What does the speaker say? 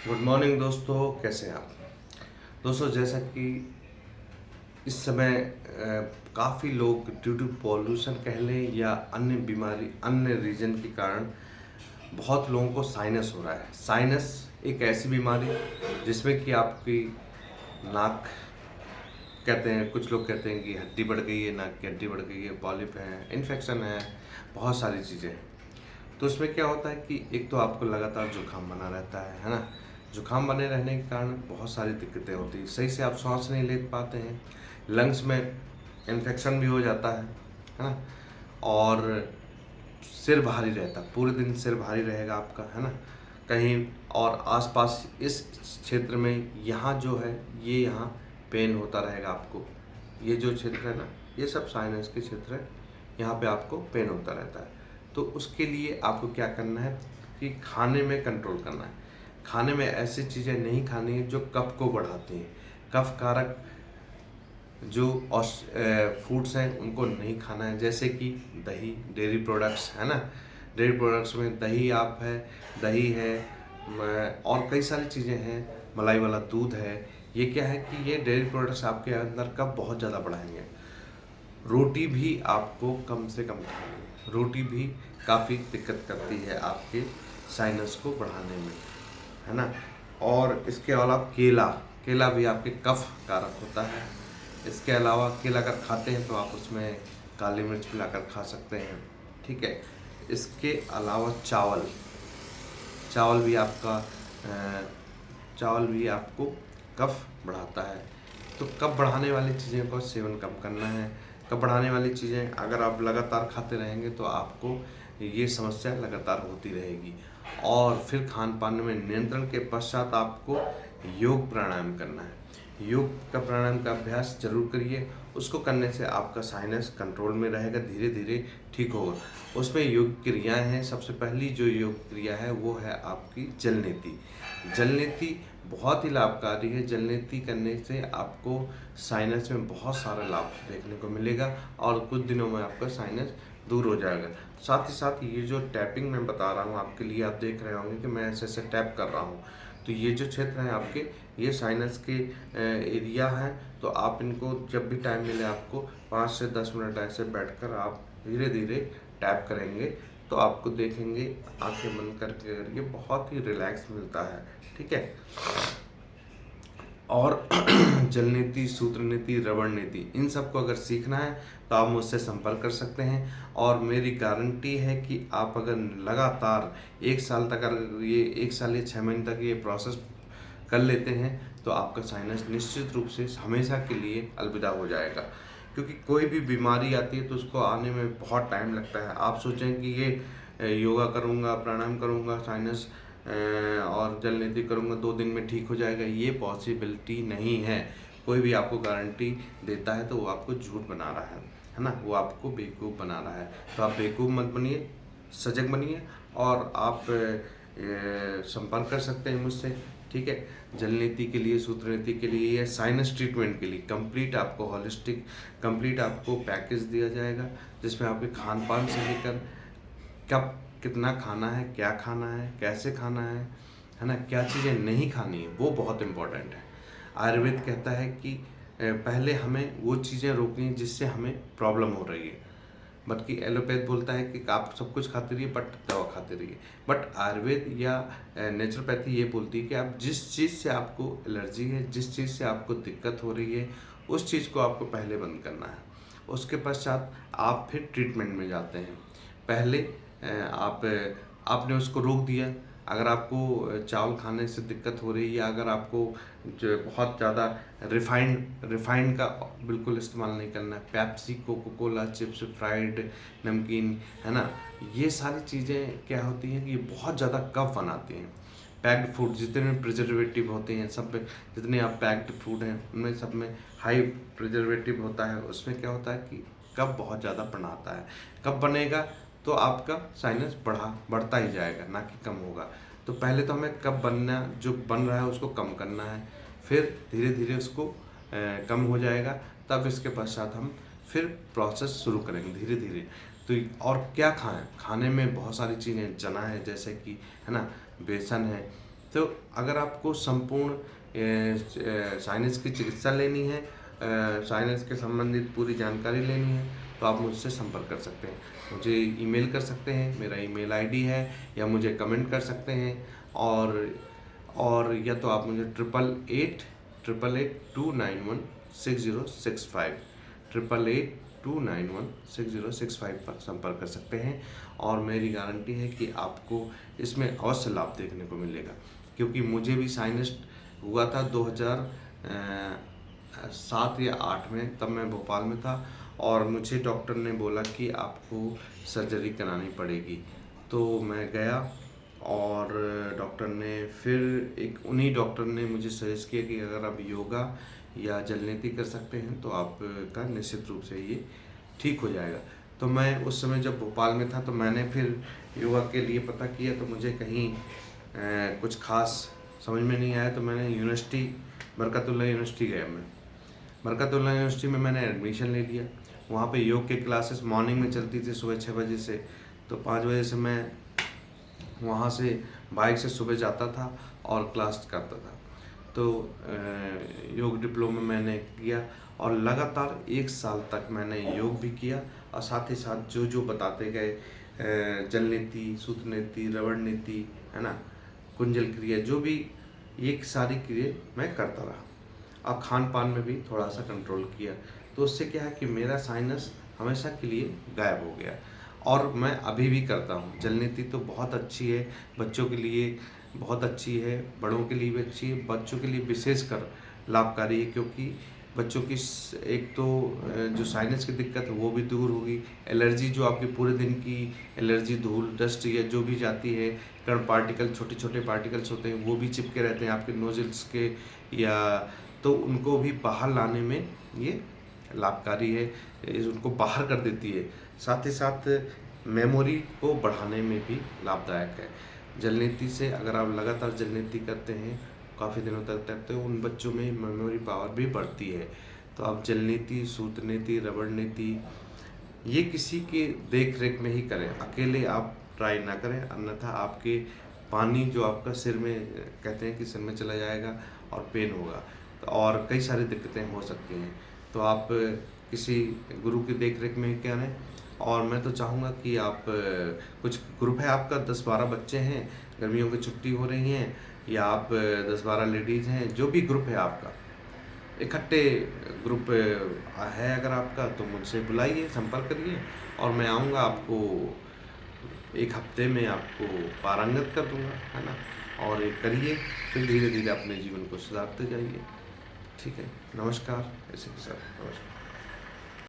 Good morning दोस्तों, कैसे हैं आप। दोस्तों, जैसा कि इस समय काफ़ी लोग ड्यू टू पॉल्यूशन कह लें या अन्य बीमारी अन्य रीजन के कारण बहुत लोगों को साइनस हो रहा है। साइनस एक ऐसी बीमारी जिसमें कि आपकी नाक, कहते हैं कुछ लोग कहते हैं कि हड्डी बढ़ गई है, नाक की हड्डी बढ़ गई है, पॉलिप है, इन्फेक्शन है, बहुत सारी चीज़ें हैं। तो उसमें क्या होता है कि एक तो आपको लगातार जुकाम बना रहता है ना। जुकाम बने रहने के कारण बहुत सारी दिक्कतें होती हैं, सही से आप सांस नहीं ले पाते हैं, लंग्स में इन्फेक्शन भी हो जाता है ना। और सिर भारी रहता, पूरे दिन सिर भारी रहेगा आपका, है ना। कहीं और आसपास इस क्षेत्र में यहाँ जो है, ये यहाँ पेन होता रहेगा आपको। ये जो क्षेत्र है ना, ये सब साइनस के क्षेत्र है, यहाँ पे आपको पेन होता रहता है। तो उसके लिए आपको क्या करना है कि खाने में कंट्रोल करना है। खाने में ऐसी चीज़ें नहीं खानी है जो कफ को बढ़ाती हैं। कफ कारक जो फूड्स हैं उनको नहीं खाना है, जैसे कि दही, डेयरी प्रोडक्ट्स, है ना। डेयरी प्रोडक्ट्स में दही है, और कई सारी चीज़ें हैं, मलाई वाला दूध है। ये क्या है कि ये डेयरी प्रोडक्ट्स आपके अंदर कफ बहुत ज़्यादा बढ़ाएंगे। रोटी भी आपको कम से कम खानी है, रोटी भी काफ़ी दिक्कत करती है आपके साइनस को बढ़ाने में, है ना। और इसके अलावा केला, केला भी आपके कफ कारक होता है। इसके अलावा केला अगर खाते हैं तो आप उसमें काली मिर्च मिलाकर खा सकते हैं, ठीक है। इसके अलावा चावल, चावल भी आपका चावल भी आपको कफ बढ़ाता है। तो कफ बढ़ाने वाली चीज़ें का सेवन कम करना है। कफ बढ़ाने वाली चीज़ें अगर आप लगातार खाते रहेंगे तो आपको ये समस्या लगातार होती रहेगी। और फिर खान पान में नियंत्रण के पश्चात आपको योग प्राणायाम करना है। योग का प्राणायाम का अभ्यास जरूर करिए। उसको करने से आपका साइनस कंट्रोल में रहेगा, धीरे धीरे ठीक होगा। उसमें योग क्रियाएं हैं। सबसे पहली जो योग क्रिया है वो है आपकी जल नीति। जल नीति बहुत ही लाभकारी है। जल नीति करने से आपको साइनस में बहुत सारा लाभ देखने को मिलेगा और कुछ दिनों में आपका साइनस दूर हो जाएगा। साथ ही साथ ये जो टैपिंग मैं बता रहा हूँ आपके लिए, आप देख रहे होंगे कि मैं ऐसे ऐसे टैप कर रहा हूँ, तो ये जो क्षेत्र है आपके, ये साइनस के एरिया है। तो आप इनको जब भी टाइम मिले आपको 5 से 10 मिनट ऐसे बैठकर आप धीरे धीरे टैप करेंगे तो आपको देखेंगे आंखें बंद करके करिए, बहुत ही रिलैक्स मिलता है, ठीक है। और जल नीति, सूत्र नीति, रबड़ नीति, इन सबको अगर सीखना है तो आप मुझसे संपर्क कर सकते हैं। और मेरी गारंटी है कि आप अगर लगातार 1 साल तक, अगर ये 1 साल या 6 महीने तक ये प्रोसेस कर लेते हैं तो आपका साइनस निश्चित रूप से हमेशा के लिए अलविदा हो जाएगा। क्योंकि कोई भी बीमारी आती है तो उसको आने में बहुत टाइम लगता है। आप सोचें कि ये योगा करूँगा, प्राणायाम करूँगा, साइनस और जल नीति करूँगा 2 दिन में ठीक हो जाएगा, ये पॉसिबिलिटी नहीं है। कोई भी आपको गारंटी देता है तो वो आपको झूठ बना रहा है ना, वो आपको बेवकूफ़ बना रहा है। तो आप बेवकूफ़ मत बनिए, सजग बनिए। और आप संपर्क कर सकते हैं मुझसे, ठीक है। जल नीति के लिए, सूत्र नीति के लिए या साइनस ट्रीटमेंट के लिए कंप्लीट आपको हॉलिस्टिक कंप्लीट आपको पैकेज दिया जाएगा, जिसमें आपके खान पान से लेकर कब कितना खाना है, क्या खाना है, कैसे खाना है ना, क्या चीज़ें नहीं खानी है, वो बहुत इम्पोर्टेंट है। आयुर्वेद कहता है कि पहले हमें वो चीज़ें रोकनी है जिससे हमें प्रॉब्लम हो रही है। बल्कि एलोपैथ बोलता है कि आप सब कुछ खाते रहिए बट दवा खाते रहिए। बट आयुर्वेद या नेचुरोपैथी ये बोलती है कि आप जिस चीज़ से आपको एलर्जी है, जिस चीज़ से आपको दिक्कत हो रही है, उस चीज़ को आपको पहले बंद करना है। उसके पश्चात आप फिर ट्रीटमेंट में जाते हैं। पहले आपने उसको रोक दिया। अगर आपको चावल खाने से दिक्कत हो रही है या अगर आपको जो बहुत ज़्यादा रिफाइंड का बिल्कुल इस्तेमाल नहीं करना है, Pepsi, Coca Cola, chips, fried नमकीन, है ना, ये सारी चीज़ें क्या होती हैं कि ये बहुत ज़्यादा कफ बनाती हैं। पैक्ड फूड, जितने में प्रिजर्वेटिव होते हैं सब में, जितने आप पैक्ड फूड हैं उनमें सब में हाई प्रिजर्वेटिव होता है। उसमें क्या होता है कि कफ बहुत ज़्यादा बनाता है। कफ बनेगा तो आपका साइनस बढ़ता ही जाएगा, ना कि कम होगा। तो पहले तो हमें कब बनना, जो बन रहा है उसको कम करना है, फिर धीरे धीरे उसको कम हो जाएगा। तब इसके पश्चात हम फिर प्रोसेस शुरू करेंगे धीरे धीरे। तो और क्या खाएं, खाने में बहुत सारी चीज़ें, चना है जैसे कि, है ना, बेसन है, तो अगर आपको संपूर्ण साइनस की चिकित्सा लेनी है, साइनस के संबंधित पूरी जानकारी लेनी है, तो आप मुझसे संपर्क कर सकते हैं। मुझे ईमेल कर सकते हैं, मेरा ईमेल आईडी है, या मुझे कमेंट कर सकते हैं। और या तो आप मुझे 88882882916065 88882892916065 पर संपर्क कर सकते हैं। और मेरी गारंटी है कि आपको इसमें अवश्य लाभ देखने को मिलेगा, क्योंकि मुझे भी साइनस हुआ था 2007 या 8 में। तब मैं भोपाल में था और मुझे डॉक्टर ने बोला कि आपको सर्जरी करानी पड़ेगी। तो मैं गया और डॉक्टर ने फिर उन्हीं डॉक्टर ने मुझे सजेस्ट किया कि अगर आप योगा या जलनेती कर सकते हैं तो आपका निश्चित रूप से ये ठीक हो जाएगा। तो मैं उस समय जब भोपाल में था तो मैंने फिर योगा के लिए पता किया, तो मुझे कहीं कुछ खास समझ में नहीं आया। तो मैंने यूनिवर्सिटी, बरकतुल्लाह यूनिवर्सिटी गया। मैं बरकतुल्लाह यूनिवर्सिटी में मैंने एडमिशन ले लिया। वहाँ पे योग के क्लासेस मॉर्निंग में चलती थी, सुबह 6 बजे से। तो 5 बजे से मैं वहाँ से बाइक से सुबह जाता था और क्लास करता था। तो योग डिप्लोमा मैंने किया और लगातार 1 साल तक मैंने योग भी किया, और साथ ही साथ जो जो बताते गए, जल नीति, सूत्र नीति, रवण नीति, है ना, कुंजल क्रिया, जो भी ये सारी क्रिया मैं करता रहा। और खान पान में भी थोड़ा सा कंट्रोल किया। तो उससे क्या है कि मेरा साइनस हमेशा के लिए गायब हो गया। और मैं अभी भी करता हूँ। जल नीति तो बहुत अच्छी है, बच्चों के लिए बहुत अच्छी है, बड़ों के लिए भी अच्छी है, बच्चों के लिए विशेषकर लाभकारी है, क्योंकि बच्चों की एक तो जो साइनस की दिक्कत है वो भी दूर होगी। एलर्जी जो आपके पूरे दिन की एलर्जी, धूल, डस्ट या जो भी जाती है, कण पार्टिकल, छोटे छोटे पार्टिकल्स होते हैं, वो भी चिपके रहते हैं आपके नोजल्स के, या तो उनको भी बाहर लाने में ये लाभकारी है, उनको बाहर कर देती है। साथ ही साथ मेमोरी को बढ़ाने में भी लाभदायक है। जलनीति से अगर आप लगातार जलनीति करते हैं, काफ़ी दिनों तक करते हो, उन बच्चों में मेमोरी पावर भी बढ़ती है। तो आप जलनीति, सूत्र नीति, रबड़ नीति, ये किसी के देख रेख में ही करें, अकेले आप ट्राई ना करें, अन्यथा आपके पानी जो आपका सिर में, कहते हैं कि सिर में चला जाएगा और पेन होगा, और कई सारी दिक्कतें हो सकती हैं। तो आप किसी गुरु की देख रेख में ही करें। और मैं तो चाहूँगा कि आप कुछ ग्रुप है आपका, 10-12 बच्चे हैं, गर्मियों की छुट्टी हो रही हैं, या आप 10-12 लेडीज़ हैं, जो भी ग्रुप है आपका, इकट्ठे ग्रुप है अगर आपका, तो मुझसे बुलाइए, संपर्क करिए, और मैं आऊँगा, आपको 1 हफ्ते में आपको पारंगत कर दूँगा, है ना। और ये करिए, फिर धीरे धीरे अपने जीवन को सुधारते जाइए। ठीक है, नमस्कार। ऐसे के साथ नमस्कार।